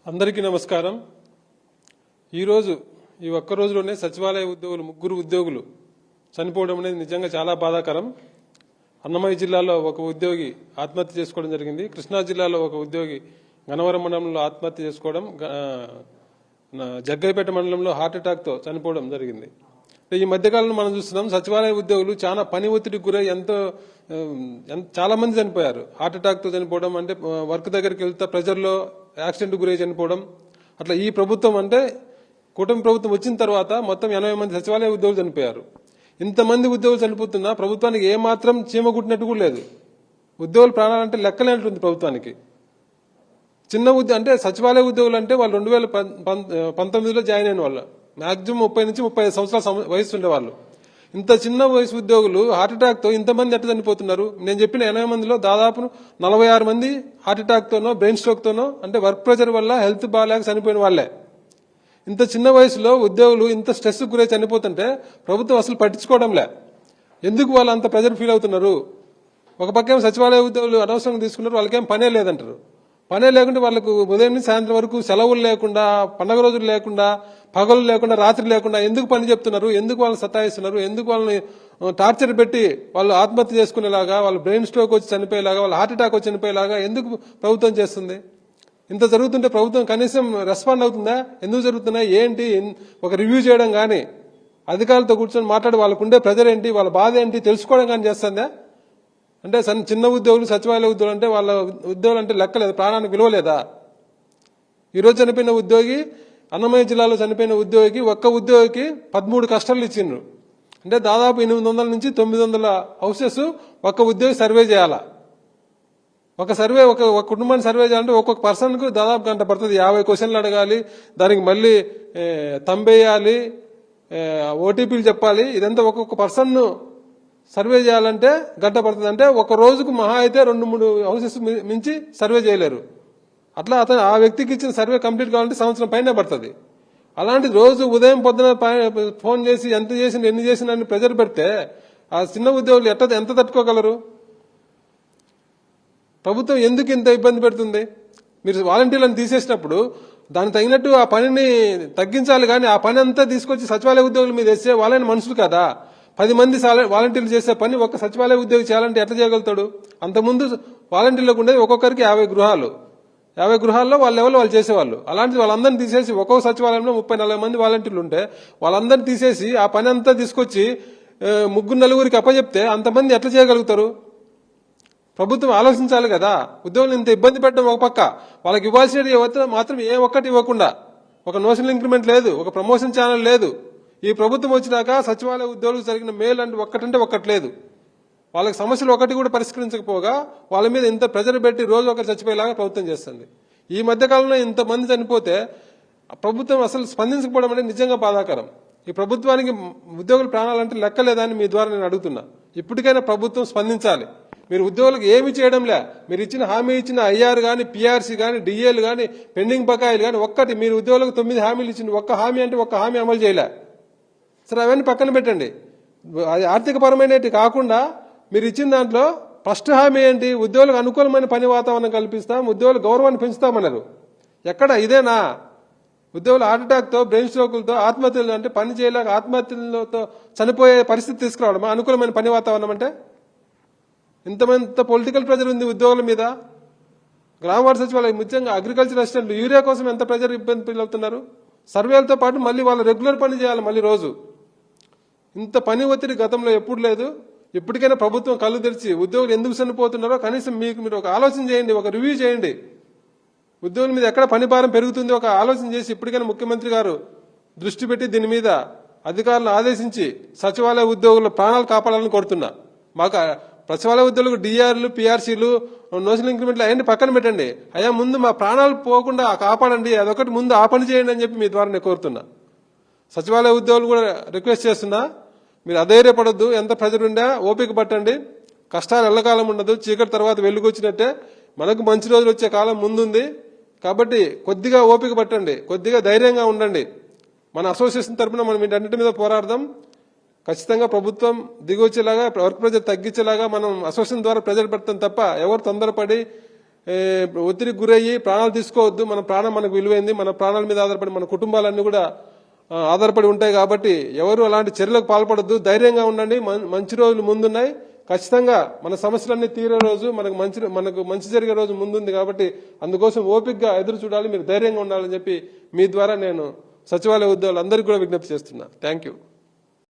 అందరికీ నమస్కారం। ఈరోజు ఈ ఒక్క రోజులోనే సచివాలయ ఉద్యోగులు ముగ్గురు ఉద్యోగులు చనిపోవడం అనేది నిజంగా చాలా బాధాకరం। అన్నమయ్య జిల్లాలో ఒక ఉద్యోగి ఆత్మహత్య చేసుకోవడం జరిగింది। కృష్ణా జిల్లాలో ఒక ఉద్యోగి గన్నవరం మండలంలో ఆత్మహత్య చేసుకోవడం, జగ్గైపేట మండలంలో హార్ట్ అటాక్ తో చనిపోవడం జరిగింది। ఈ మధ్యకాలంలో మనం చూస్తున్నాం సచివాలయ ఉద్యోగులు చాలా పని ఒత్తిడికి గురై చాలా మంది చనిపోయారు। హార్ట్ అటాక్ తో చనిపోవడం అంటే వర్క్ దగ్గరికి వెళ్తా ప్రెజర్ లో యాక్సిడెంట్ గురై చనిపోవడం। అట్లా ఈ ప్రభుత్వం అంటే కూటమి ప్రభుత్వం వచ్చిన తర్వాత మొత్తం 80 మంది సచివాలయ ఉద్యోగులు చనిపోయారు। ఇంతమంది ఉద్యోగులు చనిపోతున్నా ప్రభుత్వానికి ఏమాత్రం చీమగుట్టినట్టు కూడా లేదు। ఉద్యోగుల ప్రాణాలంటే లెక్కలేనట్టుంది ప్రభుత్వానికి। చిన్న అంటే సచివాలయ ఉద్యోగులు అంటే వాళ్ళు 2019లో జాయిన్ అయిన వాళ్ళు, మాక్సిమం 30 నుంచి 35 సంవత్సరాల వయసు ఉండేవాళ్ళు। ఇంత చిన్న వయసు ఉద్యోగులు హార్ట్ అటాక్ తో ఇంతమంది ఎట్లా చనిపోతున్నారు? నేను చెప్పిన 80 మందిలో దాదాపు 46 మంది హార్ట్ అటాక్ తోనో బ్రెయిన్ స్ట్రోక్ తోనో అంటే వర్క్ ప్రెషర్ వల్ల హెల్త్ బాగాలేక చనిపోయిన వాళ్లే। ఇంత చిన్న వయసులో ఉద్యోగులు ఇంత స్ట్రెస్ గురై చనిపోతుంటే ప్రభుత్వం అసలు పట్టించుకోవడంలే। ఎందుకు వాళ్ళు అంత ప్రెషర్ ఫీల్ అవుతున్నారు? ఒక పక్కేమో సచివాలయ ఉద్యోగులు అనవసరంగా తీసుకున్నారు, వాళ్ళకేం పనే లేదంటారు। పనే లేకుంటే వాళ్ళకు ఉదయం నుంచి సాయంత్రం వరకు సెలవులు లేకుండా, పండగ రోజులు లేకుండా, పగలు లేకుండా, రాత్రి లేకుండా ఎందుకు పని చెప్తున్నారు? ఎందుకు వాళ్ళని సతాయిస్తున్నారు? ఎందుకు వాళ్ళని టార్చర్ పెట్టి వాళ్ళు ఆత్మహత్య చేసుకునేలాగా, వాళ్ళు బ్రెయిన్ స్ట్రోక్ వచ్చి చనిపోయేలాగా, వాళ్ళు హార్ట్ అటాక్ వచ్చి చనిపోయేలాగా ఎందుకు ప్రభుత్వం చేస్తుంది? ఇంత జరుగుతుంటే ప్రభుత్వం కనీసం రెస్పాండ్ అవుతుందా? ఎందుకు జరుగుతున్నాయి ఏంటి ఒక రివ్యూ చేయడం కానీ, అధికారులతో కూర్చొని మాట్లాడి వాళ్ళకుండే ప్రెజర్ ఏంటి, వాళ్ళ బాధ ఏంటి తెలుసుకోవడం కానీ చేస్తుందా? అంటే చిన్న ఉద్యోగులు సచివాలయ ఉద్యోగులు అంటే వాళ్ళ ఉద్యోగులు అంటే లెక్కలేదు, ప్రాణానికి విలువలేదా? ఈరోజు చనిపోయిన ఉద్యోగి, అన్నమయ్య జిల్లాలో చనిపోయిన ఉద్యోగికి ఒక్క ఉద్యోగికి 13 కష్టాలు ఇచ్చిండ్రు। అంటే దాదాపు 800 నుంచి 900 హౌసెస్ ఒక్క ఉద్యోగి సర్వే చేయాలా? ఒక కుటుంబాన్ని సర్వే చేయాలంటే ఒక్కొక్క పర్సన్ కు దాదాపు గంట పడుతుంది। 50 క్వశ్చన్లు అడగాలి, దానికి మళ్ళీ తంబేయాలి, ఓటీపీలు చెప్పాలి। ఇదంతా ఒక్కొక్క పర్సన్ సర్వే చేయాలంటే గంట పడుతుంది। అంటే ఒక రోజుకు మహా అయితే 2-3 హౌసెస్ మించి సర్వే చేయలేరు। అట్లా ఆ వ్యక్తికి ఇచ్చిన సర్వే కంప్లీట్ కావాలంటే సంవత్సరం పైన పడుతుంది। అలాంటి రోజు ఉదయం పొద్దున ఫోన్ చేసి ఎంత చేసిన ఎన్ని చేసిన అని ప్రెజర్ పెడితే ఆ చిన్న ఉద్యోగులు ఎంత తట్టుకోగలరు? ప్రభుత్వం ఎందుకు ఇంత ఇబ్బంది పెడుతుంది? మీరు వాలంటీర్లను తీసేసినప్పుడు దానికి తగినట్టు ఆ పనిని తగ్గించాలి, కానీ ఆ పని అంతా తీసుకొచ్చి సచివాలయ ఉద్యోగుల మీద వేస్తే వాళ్ళని మనుషులు కదా। 10 మంది వాలంటీర్లు చేసే పని ఒక సచివాలయ ఉద్యోగి చేయాలంటే ఎట్లా చేయగలుగుతాడు? అంతకుముందు వాలంటీర్లకు ఉండేది ఒక్కొక్కరికి 50 గృహాలు, 50 గృహాల్లో వాళ్ళ లెవెల్ వాళ్ళు చేసేవాళ్ళు। అలాంటి వాళ్ళందరినీ తీసేసి ఒక్కొక్క సచివాలయంలో 30-40 మంది వాలంటీర్లు ఉంటే వాళ్ళందరినీ తీసేసి ఆ పని అంతా తీసుకొచ్చి 3-4 అప్పచెప్తే అంతమంది ఎట్లా చేయగలుగుతారు? ప్రభుత్వం ఆలోచించాలి కదా। ఉద్యోగులు ఇంత ఇబ్బంది పెట్టడం ఒక పక్క, వాళ్ళకి ఇవ్వాల్సిన మాత్రం ఏ ఒక్కటి ఇవ్వకుండా, ఒక నోషనల్ ఇంక్రిమెంట్ లేదు, ఒక ప్రమోషన్ ఛానల్ లేదు। ఈ ప్రభుత్వం వచ్చినాక సచివాలయ ఉద్యోగులకు జరిగిన మేలు అంటే ఒక్కటి లేదు। వాళ్ళకి సమస్యలు ఒకటి కూడా పరిష్కరించకపోగా వాళ్ళ మీద ఇంత ప్రెజర్ పెట్టి రోజు ఒకరు చచ్చిపోయేలాగా ప్రభుత్వం చేస్తుంది। ఈ మధ్యకాలంలో ఇంతమంది చనిపోతే ప్రభుత్వం అసలు స్పందించకపోవడం అంటే నిజంగా బాధాకరం। ఈ ప్రభుత్వానికి ఉద్యోగుల ప్రాణాలంటే లెక్కలేదని మీ ద్వారా నేను అడుగుతున్నా। ఇప్పటికైనా ప్రభుత్వం స్పందించాలి। మీరు ఉద్యోగులకు ఏమి చేయడంలే, మీరు ఇచ్చిన హామీ ఇచ్చిన ఐఆర్ గాని, పిఆర్సీ గాని, డిఏలు గాని, పెండింగ్ బకాయిలు గాని ఒక్కటి మీరు ఉద్యోగులకు 9 హామీలు ఇచ్చింది, ఒక్క హామీ అంటే ఒక్క హామీ అమలు చేయలే। సరే అవన్నీ పక్కన పెట్టండి, అది ఆర్థిక పరమైనవి కాకుండా మీరు ఇచ్చిన దాంట్లో ఫస్ట్ హామీ ఏంటి? ఉద్యోగులకు అనుకూలమైన పని వాతావరణం కల్పిస్తాం, ఉద్యోగుల గౌరవాన్ని పెంచుతామన్నారు। ఎక్కడ ఇదేనా? ఉద్యోగులు హార్ట్ అటాక్ తో బ్రెయిన్ స్ట్రోకులతో ఆత్మహత్యలు అంటే పని చేయలేక ఆత్మహత్యలతో చనిపోయే పరిస్థితి తీసుకురావడం అనుకూలమైన పని వాతావరణం అంటే? ఇంత పొలిటికల్ ప్రెజర్ ఉంది ఉద్యోగుల మీద। గ్రామ వార్డు సచివాలయం ముఖ్యంగా అగ్రికల్చర్ అసిస్టెంట్లు యూరియా కోసం ఎంత ప్రెజర్ ఇబ్బంది అవుతున్నారు? సర్వేలతో పాటు మళ్ళీ వాళ్ళు రెగ్యులర్ పని చేయాలి మళ్ళీ రోజు। ఇంత పని ఒత్తిడి గతంలో ఎప్పుడు లేదు। ఇప్పటికైనా ప్రభుత్వం కళ్ళు తెరిచి ఉద్యోగులు ఎందుకు చనిపోతున్నారో కనీసం మీరు ఒక ఆలోచన చేయండి, ఒక రివ్యూ చేయండి। ఉద్యోగుల మీద ఎక్కడ పని భారం పెరుగుతుంది ఒక ఆలోచన చేసి ఇప్పటికైనా ముఖ్యమంత్రి గారు దృష్టి పెట్టి దీని మీద అధికారులను ఆదేశించి సచివాలయ ఉద్యోగుల ప్రాణాలు కాపాడాలని కోరుతున్నా। మాకు సచివాలయ ఉద్యోగులకు డిఆర్లు, పిఆర్సీలు, నోషనల్ ఇంక్రిమెంట్లు అవన్నీ పక్కన పెట్టండి, అయ్యా ముందు మా ప్రాణాలు పోకుండా కాపాడండి, అదొకటి ముందు ఆ పని చేయండి అని చెప్పి మీ ద్వారా నేను కోరుతున్నా। సచివాలయ ఉద్యోగులు కూడా రిక్వెస్ట్ చేస్తున్నా, మీరు అధైర్యపడొద్దు, ఎంత ప్రెజర్ ఉండా ఓపిక పట్టండి। కష్టాలు ఎల్లకాలం ఉండదు, చీకటి తర్వాత వెలుగొచ్చినట్టే మనకు మంచి రోజులు వచ్చే కాలం ముందుంది కాబట్టి కొద్దిగా ఓపిక పట్టండి, కొద్దిగా ధైర్యంగా ఉండండి। మన అసోసియేషన్ తరఫున మనం వీటన్నిటి మీద పోరాడదాం। ఖచ్చితంగా ప్రభుత్వం దిగొచ్చేలాగా వర్క్ ప్రెజర్ తగ్గించేలాగా మనం అసోసియేషన్ ద్వారా ప్రెజర్ పెడతాం తప్ప ఎవరు తొందరపడి ఒత్తిడికి గురయ్యి ప్రాణాలు తీసుకోవద్దు. మన ప్రాణం మనకు విలువైంది. మన ప్రాణాల మీద ఆధారపడి మన కుటుంబాలన్నీ కూడా ఆధారపడి ఉంటాయి. కాబట్టి ఎవరు అలాంటి చర్యలకు పాల్పడద్దు. ధైర్యంగా ఉండండి. మంచి రోజులు ముందున్నాయి. ఖచ్చితంగా మన సమస్యలన్నీ తీరే రోజు, మనకు మంచి జరిగే రోజు ముందుంది. కాబట్టి అందుకోసం ఓపికగా ఎదురు చూడాలి. మీరు ధైర్యంగా ఉండాలని చెప్పి మీ ద్వారా నేను సచివాలయ ఉద్యోగులందరికీ కూడా విజ్ఞప్తి చేస్తున్నా. Thank you.